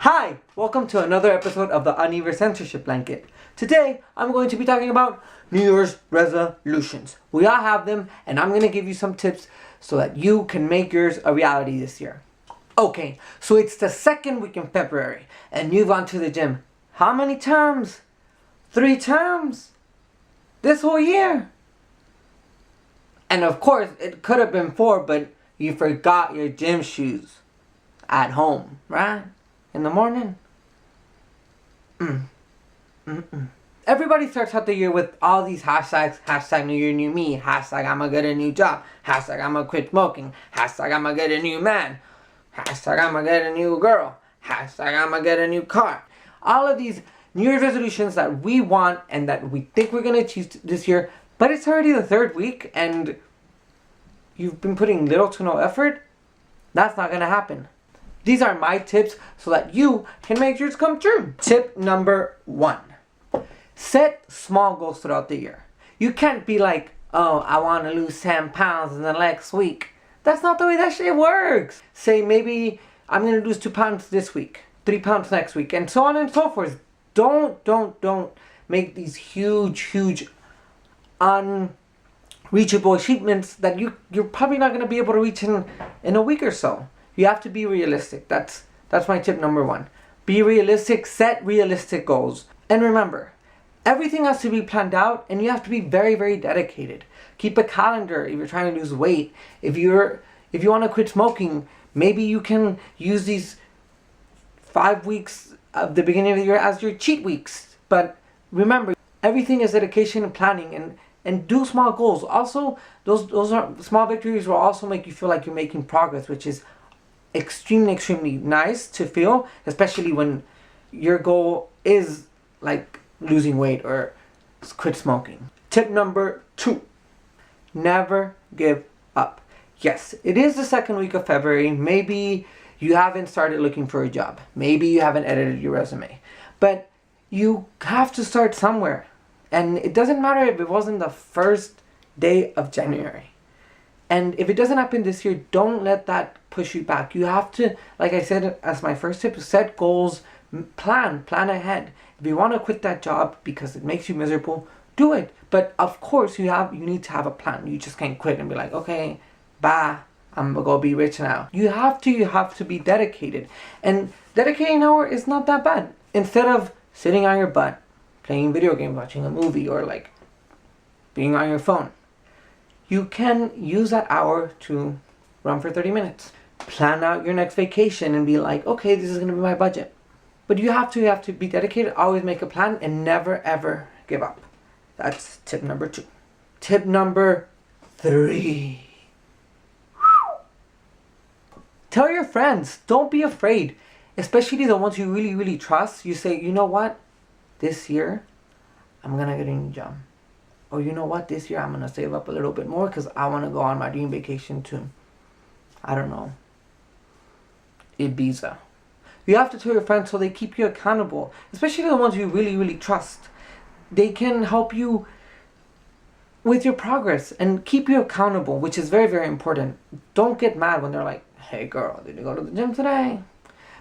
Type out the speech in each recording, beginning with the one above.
Hi! Welcome to another episode of the Uneven Censorship Blanket. Today, I'm going to be talking about New Year's resolutions. We all have them, and I'm going to give you some tips so that you can make yours a reality this year. Okay, so it's the second week in February, and you've gone to the gym. How many times? 3 times? This whole year? And of course, it could have been 4, but you forgot your gym shoes at home, right? In the morning. Everybody starts out the year with all these hashtags. Hashtag New Year, New Me. Hashtag I'ma get a new job. Hashtag I'ma quit smoking. Hashtag I'ma get a new man. Hashtag I'ma get a new girl. Hashtag I'ma get a new car. All of these New Year's resolutions that we want and that we think we're going to achieve this year. But it's already the 3rd week and you've been putting little to no effort. That's not going to happen. These are my tips so that you can make yours come true. Tip number 1. Set small goals throughout the year. You can't be like, oh, I want to lose 10 pounds in the next week. That's not the way that shit works. Say maybe I'm going to lose 2 pounds this week, 3 pounds next week, and so on and so forth. Don't make these huge, unreachable achievements that you're probably not going to be able to reach in a week or so. You have to be realistic. That's my tip number 1. Be realistic, set realistic goals. And remember, everything has to be planned out and you have to be very dedicated. Keep a calendar if you're trying to lose weight. If you want to quit smoking, maybe you can use these 5 weeks of the beginning of the year as your cheat weeks. But remember, everything is dedication and planning, and do small goals. Also, those are small victories will also make you feel like you're making progress, which is extremely nice to feel, especially when your goal is like losing weight or quit smoking. Tip number 2. Never give up. Yes, it is the 2nd week of February. Maybe you haven't started looking for a job. Maybe you haven't edited your resume. But you have to start somewhere. And it doesn't matter if it wasn't the 1st day of January. And if it doesn't happen this year, don't let that push you back. You have to, like I said as my first tip, set goals, plan ahead. If you want to quit that job because it makes you miserable, do it. But of course, you need to have a plan. You just can't quit and be like, okay, bye, I'm gonna go be rich now. You have to be dedicated. And dedicating an hour is not that bad. Instead of sitting on your butt, playing video games, watching a movie, or like being on your phone, you can use that hour to run for 30 minutes. Plan out your next vacation and be like, okay, this is going to be my budget. But you have to be dedicated, always make a plan, and never ever give up. That's tip number 2. Tip number 3. Tell your friends. Don't be afraid. Especially the ones you really trust. You say, you know what? This year, I'm going to get a new job. Or you know what, this year I'm going to save up a little bit more because I want to go on my dream vacation to, I don't know, Ibiza. You have to tell your friends so they keep you accountable. Especially the ones you really trust. They can help you with your progress and keep you accountable, which is very important. Don't get mad when they're like, hey girl, did you go to the gym today?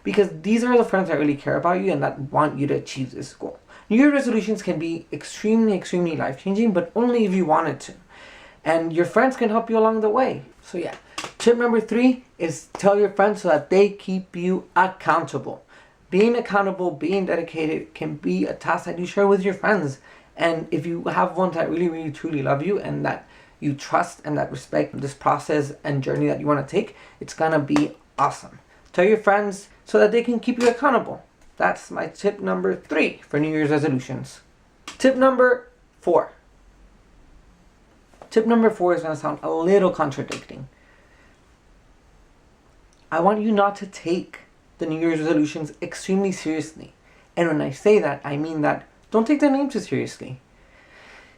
Because these are the friends that really care about you and that want you to achieve this goal. New Year resolutions can be extremely life-changing, but only if you wanted to. And your friends can help you along the way. So yeah, tip number 3 is tell your friends so that they keep you accountable. Being accountable, being dedicated can be a task that you share with your friends. And if you have ones that really truly love you and that you trust and that respect this process and journey that you want to take, it's gonna be awesome. Tell your friends so that they can keep you accountable. That's my tip number 3 for New Year's resolutions. Tip number 4. Tip number 4 is going to sound a little contradicting. I want you not to take the New Year's resolutions extremely seriously. And when I say that, I mean that don't take the name too seriously.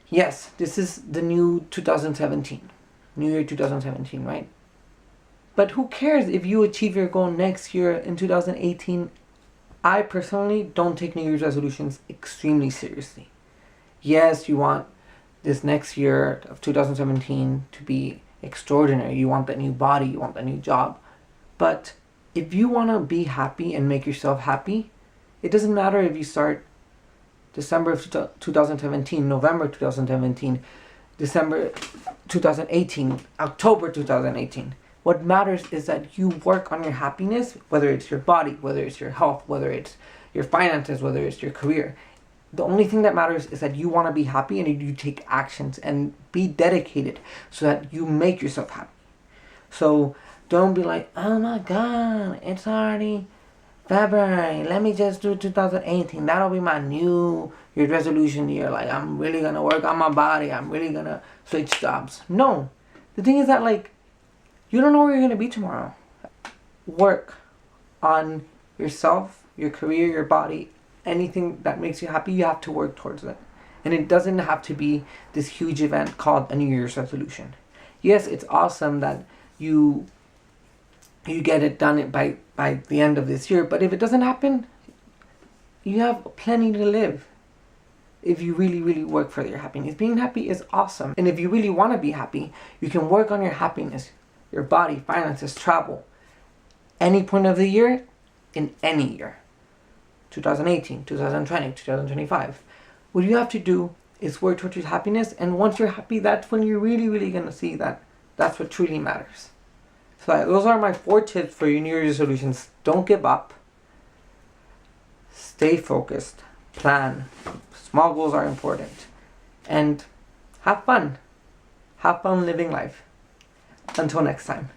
Yes, this is the new 2017. New Year 2017, right? But who cares if you achieve your goal next year in 2018? I personally don't take New Year's resolutions extremely seriously. Yes, you want this next year of 2017 to be extraordinary. You want that new body, you want that new job. But if you want to be happy and make yourself happy, it doesn't matter if you start December of 2017, November 2017, December 2018, October 2018. What matters is that you work on your happiness, whether it's your body, whether it's your health, whether it's your finances, whether it's your career. The only thing that matters is that you want to be happy and you take actions and be dedicated so that you make yourself happy. So don't be like, oh my God, it's already February. Let me just do 2018. That'll be my New Year's resolution year. Like, I'm really going to work on my body. I'm really going to switch jobs. No. The thing is that, like, you don't know where you're going to be tomorrow. Work on yourself, your career, your body. Anything that makes you happy, you have to work towards it. And it doesn't have to be this huge event called a New Year's resolution. Yes, it's awesome that you get it done by the end of this year, but if it doesn't happen, you have plenty to live. If you really, really work for your happiness. Being happy is awesome. And if you really want to be happy, you can work on your happiness, your body, finances, travel. Any point of the year, in any year. 2018, 2020, 2025. What you have to do is work towards your happiness, and once you're happy, that's when you're really, really going to see that that's what truly matters. So those are my 4 tips for your New Year's resolutions. Don't give up. Stay focused. Plan. Small goals are important. And have fun. Have fun living life. Until next time.